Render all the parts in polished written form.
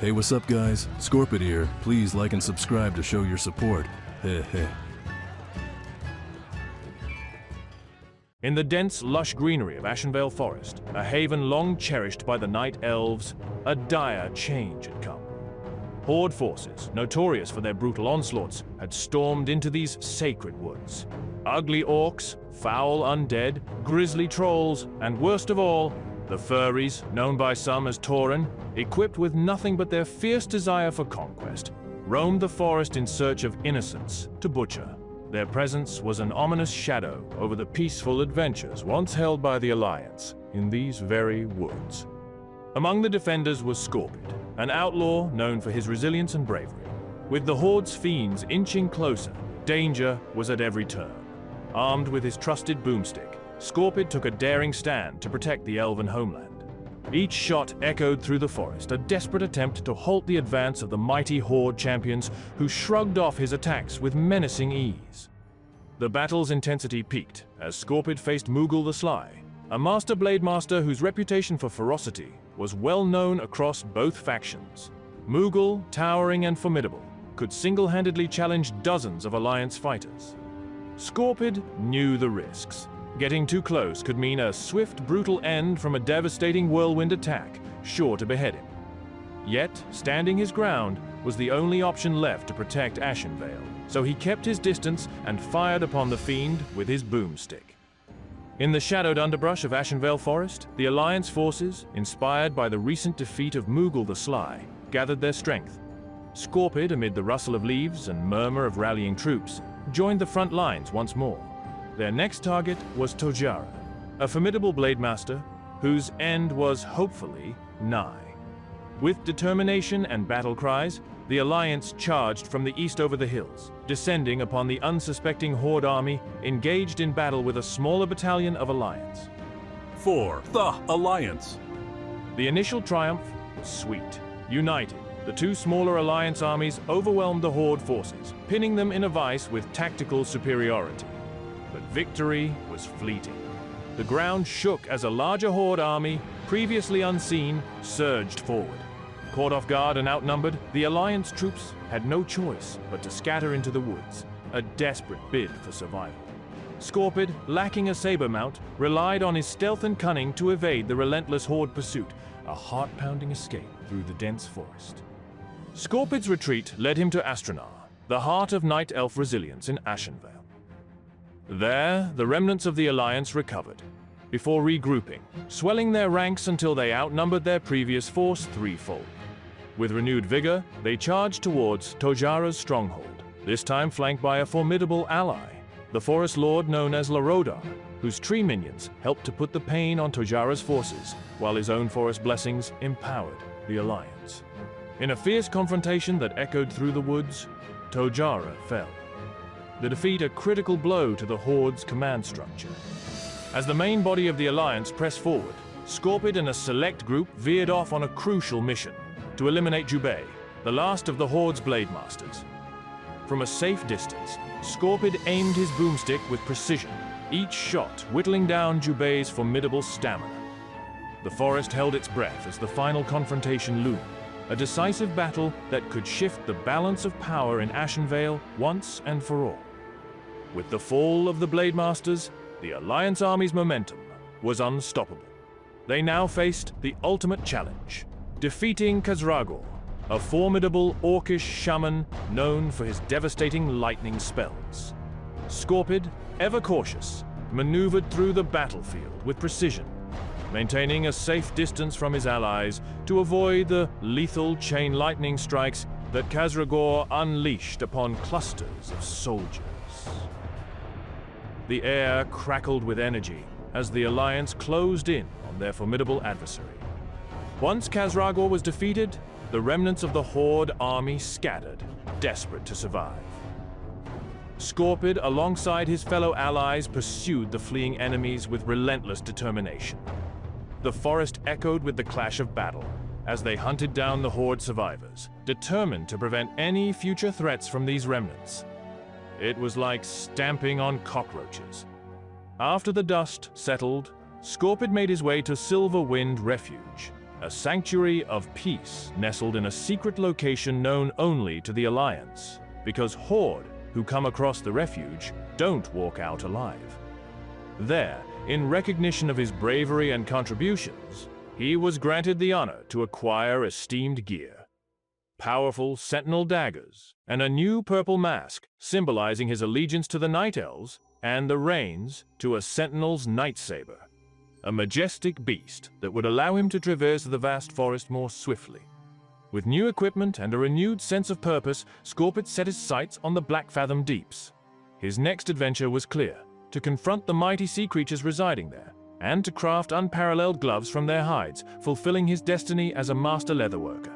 Hey, what's up guys? Scorpid here. Please like and subscribe to show your support. Heh heh. In the dense, lush greenery of Ashenvale Forest, a haven long cherished by the Night Elves, a dire change had come. Horde forces, notorious for their brutal onslaughts, had stormed into these sacred woods. Ugly orcs, foul undead, grisly trolls, and worst of all, the furries, known by some as Tauren, equipped with nothing but their fierce desire for conquest, roamed the forest in search of innocents to butcher. Their presence was an ominous shadow over the peaceful adventures once held by the Alliance in these very woods. Among the defenders was Scorpid, an outlaw known for his resilience and bravery. With the Horde's fiends inching closer, danger was at every turn. Armed with his trusted boomstick, Scorpid took a daring stand to protect the elven homeland. Each shot echoed through the forest, a desperate attempt to halt the advance of the mighty Horde champions who shrugged off his attacks with menacing ease. The battle's intensity peaked as Scorpid faced Moogle the Sly, a master blade master whose reputation for ferocity was well known across both factions. Moogle, towering and formidable, could single-handedly challenge dozens of Alliance fighters. Scorpid knew the risks. Getting too close could mean a swift, brutal end from a devastating whirlwind attack, sure to behead him. Yet, standing his ground was the only option left to protect Ashenvale, so he kept his distance and fired upon the fiend with his boomstick. In the shadowed underbrush of Ashenvale Forest, the Alliance forces, inspired by the recent defeat of Moogle the Sly, gathered their strength. Scorpid, amid the rustle of leaves and murmur of rallying troops, joined the front lines once more. Their next target was Tojara, a formidable blade master whose end was hopefully nigh. With determination and battle cries, the Alliance charged from the east over the hills, descending upon the unsuspecting Horde army engaged in battle with a smaller battalion of Alliance. For the Alliance. The initial triumph was sweet. United, the two smaller Alliance armies overwhelmed the Horde forces, pinning them in a vice with tactical superiority. But victory was fleeting. The ground shook as a larger Horde army, previously unseen, surged forward. Caught off guard and outnumbered, the Alliance troops had no choice but to scatter into the woods, a desperate bid for survival. Scorpid, lacking a saber mount, relied on his stealth and cunning to evade the relentless Horde pursuit, a heart-pounding escape through the dense forest. Scorpid's retreat led him to Astronar, the heart of Night Elf resilience in Ashenvale. There, the remnants of the Alliance recovered, before regrouping, swelling their ranks until they outnumbered their previous force threefold. With renewed vigor, they charged towards Tojara's stronghold, this time flanked by a formidable ally, the forest lord known as Larodar, whose tree minions helped to put the pain on Tojara's forces, while his own forest blessings empowered the Alliance. In a fierce confrontation that echoed through the woods, Tojara fell. The defeat a critical blow to the Horde's command structure. As the main body of the Alliance pressed forward, Scorpid and a select group veered off on a crucial mission to eliminate Jubei, the last of the Horde's blade masters. From a safe distance, Scorpid aimed his boomstick with precision, each shot whittling down Jubei's formidable stamina. The forest held its breath as the final confrontation loomed, a decisive battle that could shift the balance of power in Ashenvale once and for all. With the fall of the Blade Masters, the Alliance army's momentum was unstoppable. They now faced the ultimate challenge, defeating Khazragor, a formidable orcish shaman known for his devastating lightning spells. Scorpid, ever cautious, maneuvered through the battlefield with precision, maintaining a safe distance from his allies to avoid the lethal chain lightning strikes that Khazragor unleashed upon clusters of soldiers. The air crackled with energy as the Alliance closed in on their formidable adversary. Once Khazragor was defeated, the remnants of the Horde army scattered, desperate to survive. Scorpid, alongside his fellow allies, pursued the fleeing enemies with relentless determination. The forest echoed with the clash of battle as they hunted down the Horde survivors, determined to prevent any future threats from these remnants. It was like stamping on cockroaches. After the dust settled, Scorpid made his way to Silverwind Refuge, a sanctuary of peace nestled in a secret location known only to the Alliance, because Horde, who come across the refuge, don't walk out alive. There, in recognition of his bravery and contributions, he was granted the honor to acquire esteemed gear. Powerful sentinel daggers, and a new purple mask symbolizing his allegiance to the Night Elves, and the reins to a sentinel's night saber. A majestic beast that would allow him to traverse the vast forest more swiftly. With new equipment and a renewed sense of purpose, Scorpid set his sights on the Blackfathom Deeps. His next adventure was clear: to confront the mighty sea creatures residing there, and to craft unparalleled gloves from their hides, fulfilling his destiny as a master leatherworker.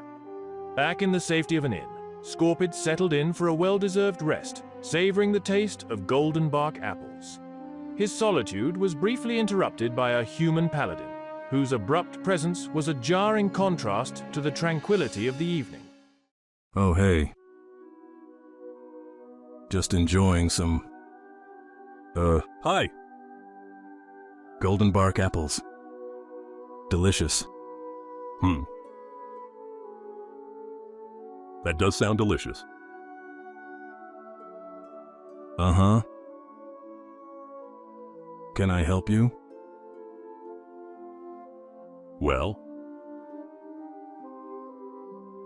Back in the safety of an inn, Scorpid settled in for a well-deserved rest, savoring the taste of golden bark apples. His solitude was briefly interrupted by a human paladin, whose abrupt presence was a jarring contrast to the tranquility of the evening. Oh hey. Just enjoying some... Hi. golden bark apples. Delicious. That does sound delicious. Uh-huh. Can I help you? Well?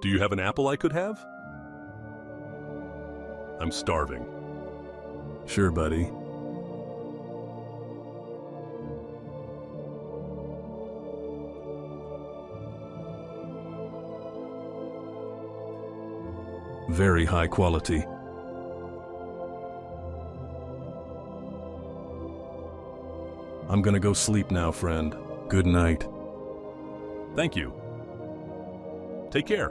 Do you have an apple I could have? I'm starving. Sure, buddy. Very high quality. I'm gonna go sleep now, friend. Good night. Thank you. Take care.